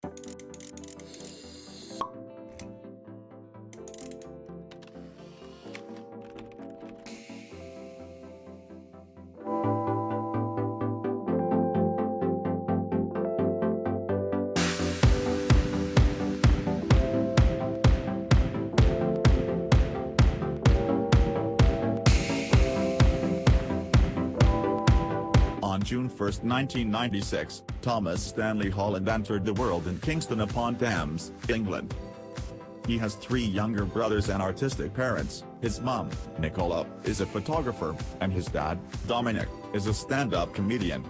On June 1, 1996, Thomas Stanley Holland entered the world in Kingston upon Thames, England. He has 3 younger brothers and artistic parents. His mum, Nicola, is a photographer, and his dad, Dominic, is a stand-up comedian.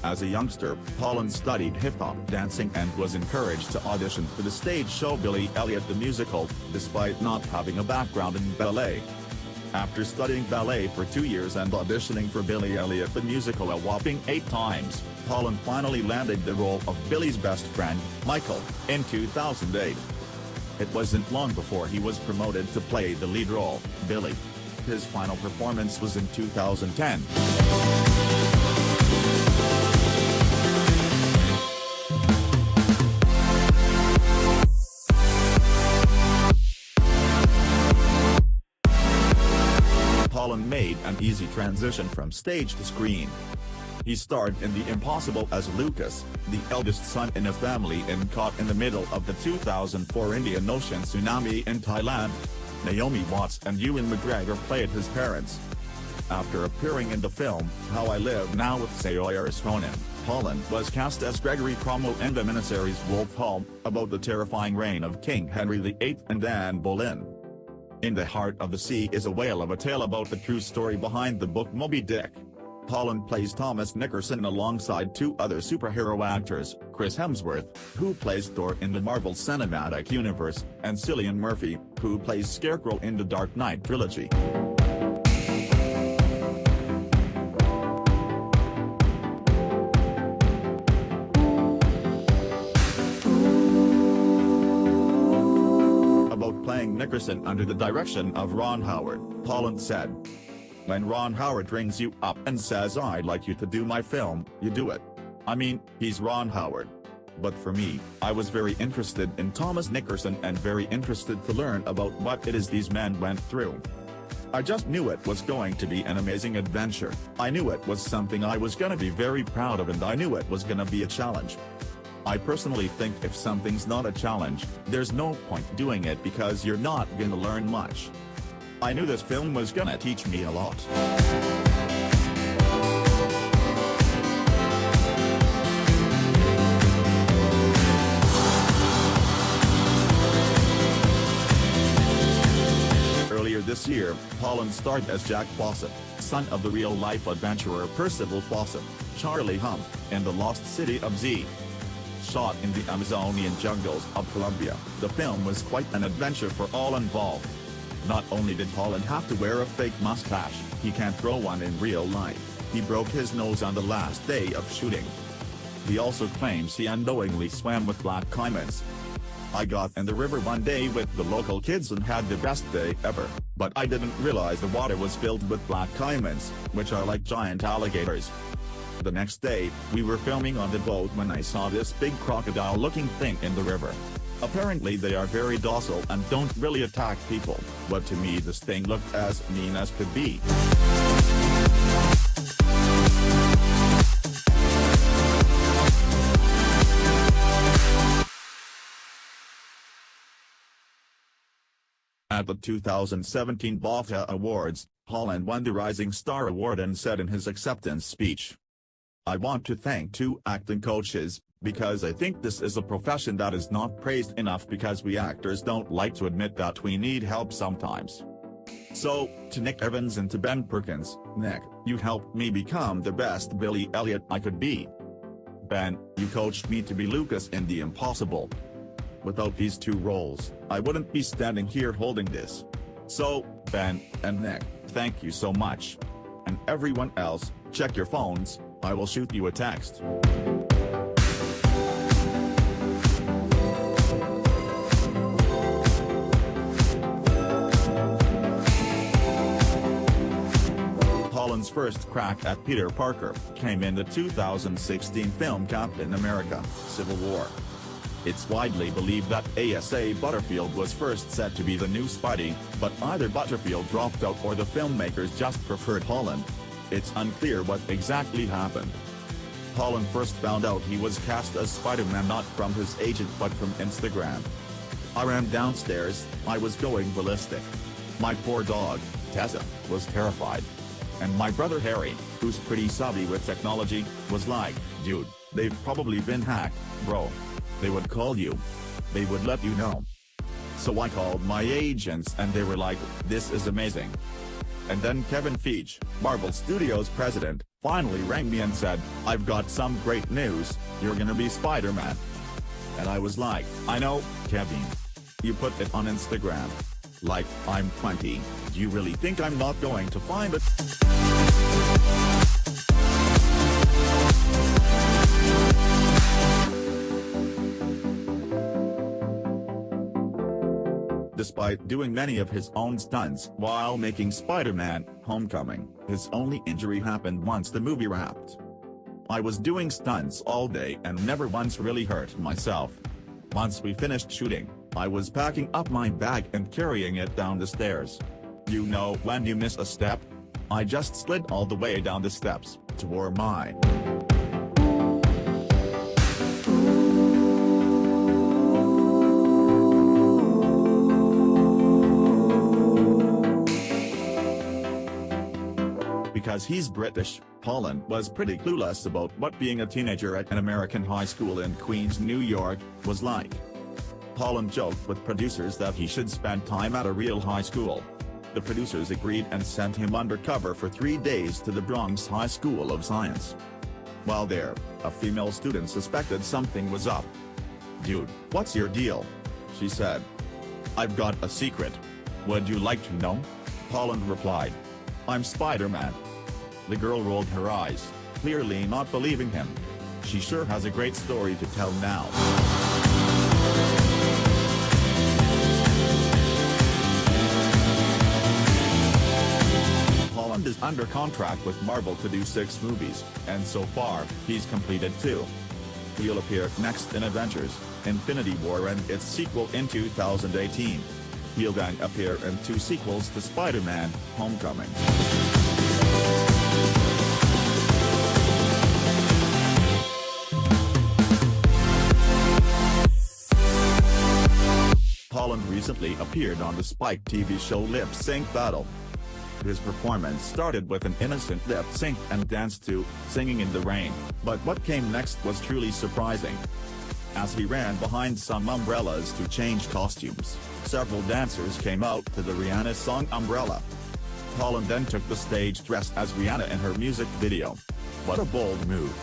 As a youngster, Holland studied hip-hop dancing and was encouraged to audition for the stage show Billy Elliot the Musical, despite not having a background in ballet. After studying ballet for 2 years and auditioning for Billy Elliot the Musical a whopping 8 times, Holland finally landed the role of Billy's best friend, Michael, in 2008. It wasn't long before he was promoted to play the lead role, Billy. His final performance was in 2010. Holland made an easy transition from stage to screen. He starred in The Impossible as Lucas, the eldest son in a family caught in the middle of the 2004 Indian Ocean tsunami in Thailand. Naomi Watts and Ewan McGregor played his parents. After appearing in the film How I Live Now with Saoirse Ronan, Holland was cast as Gregory Cromwell in the miniseries Wolf Hall, about the terrifying reign of King Henry VIII and Anne Boleyn. In the Heart of the Sea is a whale of a tale about the true story behind the book Moby Dick. Holland plays Thomas Nickerson alongside 2 other superhero actors, Chris Hemsworth, who plays Thor in the Marvel Cinematic Universe, and Cillian Murphy, who plays Scarecrow in the Dark Knight trilogy. Playing Nickerson under the direction of Ron Howard, Holland said, "When Ron Howard rings you up and says I'd like you to do my film, you do it. I mean, he's Ron Howard. But for me, I was very interested in Thomas Nickerson and very interested to learn about what it is these men went through. I just knew it was going to be an amazing adventure. I knew it was something I was gonna be very proud of, and I knew it was gonna be a challenge. I personally think if something's not a challenge, there's no point doing it because you're not gonna learn much. I knew this film was gonna teach me a lot." Earlier this year, Holland starred as Jack Fawcett, son of the real-life adventurer Percival Fawcett, Charlie Hump, in The Lost City of Z. Shot in the Amazonian jungles of Colombia, the film was quite an adventure for all involved. Not only did Holland have to wear a fake mustache, he can't grow one in real life. He broke his nose on the last day of shooting. He also claims he unknowingly swam with black caimans. "I got in the river one day with the local kids and had the best day ever, but I didn't realize the water was filled with black caimans, which are like giant alligators. The next day, we were filming on the boat when I saw this big crocodile-looking thing in the river. Apparently they are very docile and don't really attack people, but to me this thing looked as mean as could be." At the 2017 BAFTA Awards, Holland won the Rising Star Award and said in his acceptance speech, "I want to thank 2 acting coaches, because I think this is a profession that is not praised enough because we actors don't like to admit that we need help sometimes. So, to Nick Evans and to Ben Perkins, Nick, you helped me become the best Billy Elliot I could be. Ben, you coached me to be Lucas in The Impossible. Without these 2 roles, I wouldn't be standing here holding this. So, Ben and Nick, thank you so much. And everyone else, check your phones, I will shoot you a text." Holland's first crack at Peter Parker came in the 2016 film Captain America: Civil War. It's widely believed that Asa Butterfield was first set to be the new Spidey, but either Butterfield dropped out or the filmmakers just preferred Holland. It's unclear what exactly happened. Holland first found out he was cast as Spider-Man not from his agent but from Instagram. "I ran downstairs, I was going ballistic. My poor dog, Tessa, was terrified. And my brother Harry, who's pretty savvy with technology, was like, dude, they've probably been hacked, bro. They would call you. They would let you know. So I called my agents and they were like, this is amazing." And then Kevin Feige, Marvel Studios president, finally rang me and said, "I've got some great news, you're gonna be Spider-Man." And I was like, "I know, Kevin. You put it on Instagram. Like, I'm 20, do you really think I'm not going to find it?" Despite doing many of his own stunts while making Spider-Man: Homecoming, his only injury happened once the movie wrapped. "I was doing stunts all day and never once really hurt myself. Once we finished shooting, I was packing up my bag and carrying it down the stairs. You know when you miss a step? I just slid all the way down the steps, tore my Because he's British, Holland was pretty clueless about what being a teenager at an American high school in Queens, New York, was like. Holland joked with producers that he should spend time at a real high school. The producers agreed and sent him undercover for 3 days to the Bronx High School of Science. While there, a female student suspected something was up. "Dude, what's your deal?" she said. "I've got a secret. Would you like to know?" Holland replied. "I'm Spider-Man." The girl rolled her eyes, clearly not believing him. She sure has a great story to tell now. Holland is under contract with Marvel to do 6 movies, and so far, he's completed 2. He'll appear next in Avengers: Infinity War and its sequel in 2018. He'll then appear in 2 sequels to Spider-Man: Homecoming. Holland recently appeared on the Spike TV show Lip Sync Battle. His performance started with an innocent lip sync and dance to "Singing in the Rain," but what came next was truly surprising. As he ran behind some umbrellas to change costumes, several dancers came out to the Rihanna song Umbrella. Holland then took the stage dressed as Rihanna in her music video. What a bold move.